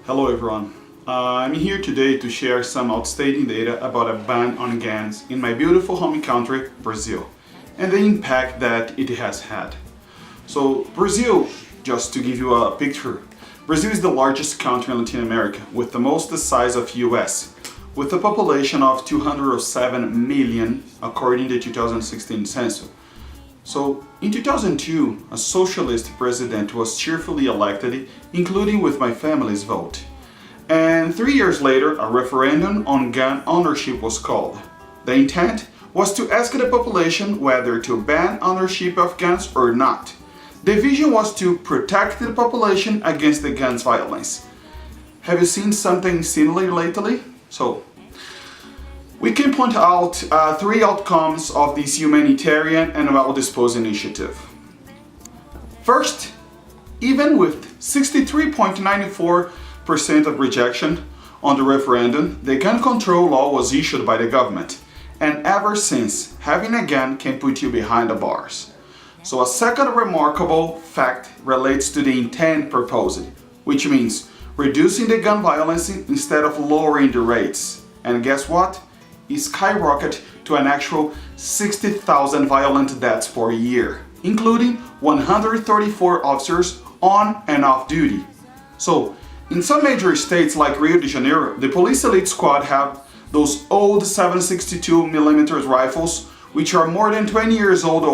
Hello everyone. I'm here today to share some outstanding data about a ban on guns in my beautiful home country, Brazil, and the impact that it has had. So Brazil, just to give you a picture, Brazil is the largest country in Latin America with the most the size of US, with a population of 207 million according to the 2016 census. So, in 2002, a socialist president was cheerfully elected, including with my family's vote. And 3 years later, a referendum on gun ownership was called. The intent was to ask the population whether to ban ownership of guns or not. The vision was to protect the population against the guns violence. Have you seen something similar lately? We can point out three outcomes of this humanitarian and well-disposed initiative. First, even with 63.94% of rejection on the referendum, the gun control law was issued by the government, and ever since, having a gun can put you behind the bars. So a second remarkable fact relates to the intent proposed, which means reducing the gun violence instead of lowering the rates. And guess what? It skyrocketed to an actual 60,000 violent deaths per year, including 134 officers on and off duty. So, in some major states like Rio de Janeiro, the police elite squad have those old 7.62mm rifles, which are more than 20 years old,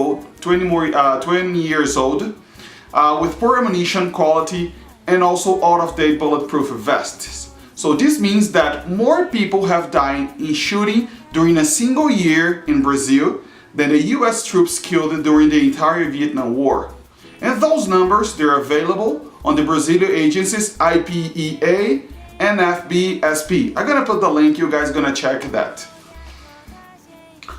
with poor ammunition quality and also out-of-date bulletproof vests. So this means that more people have died in shooting during a single year in Brazil than the US troops killed during the entire Vietnam War. And those numbers, they're available on the Brazilian agencies IPEA and FBSP. I'm gonna put the link, you guys gonna check that.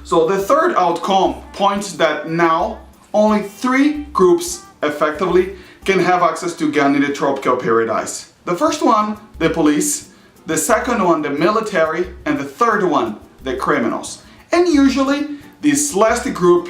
So the third outcome points that now only 3 groups effectively can have access to gun in the tropical paradise. The first one, the police. The second one, the military, and the third one, the criminals. And usually, this last group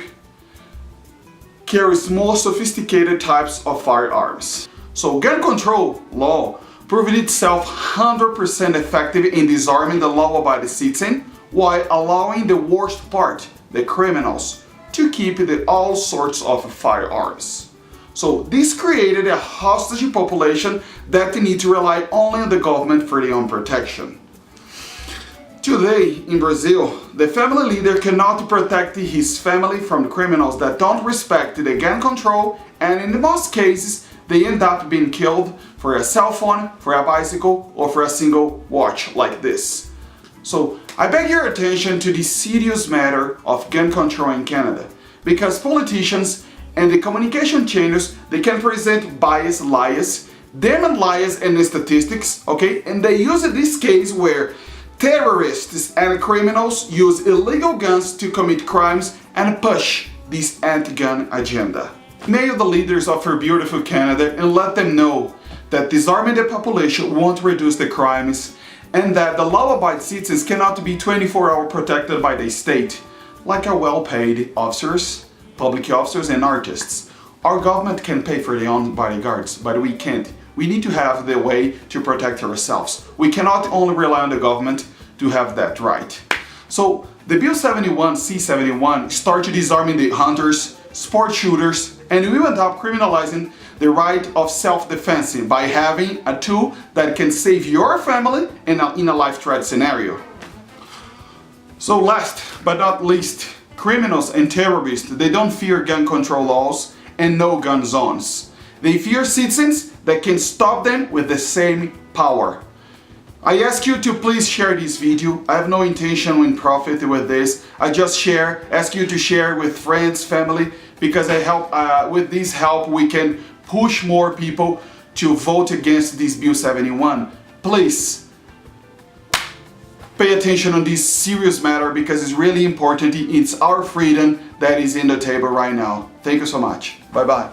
carries more sophisticated types of firearms. So gun control law proved itself 100% effective in disarming the law-abiding citizen while allowing the worst part, the criminals, to keep all sorts of firearms. So this created a hostage population that need to rely only on the government for their own protection. Today in Brazil, the family leader cannot protect his family from criminals that don't respect the gun control, and in most cases they end up being killed for a cell phone, for a bicycle, or for a single watch like this. So I beg your attention to the serious matter of gun control in Canada, because politicians and the communication channels, they can present biased lies, damn lies and statistics, okay? And they use this case where terrorists and criminals use illegal guns to commit crimes and push this anti-gun agenda. Mail the leaders of our beautiful Canada and let them know that disarming the population won't reduce the crimes and that the law-abiding citizens cannot be 24-hour protected by the state, like our well-paid officers, public officers and artists. Our government can pay for their own bodyguards, but we can't. We need to have the way to protect ourselves. We cannot only rely on the government to have that right. So the Bill 71, C-71 started disarming the hunters, sport shooters, and we end up criminalizing the right of self-defense by having a tool that can save your family in a life-threat scenario. So last but not least, criminals and terrorists, they don't fear gun control laws and no gun zones. They fear citizens that can stop them with the same power. I ask you to please share this video. I have no intention in profit with this. I just ask you to share with friends, family, because with this help we can push more people to vote against this Bill 71. Please, pay attention on this serious matter because it's really important. It's our freedom that is in the table right now. Thank you so much. Bye bye.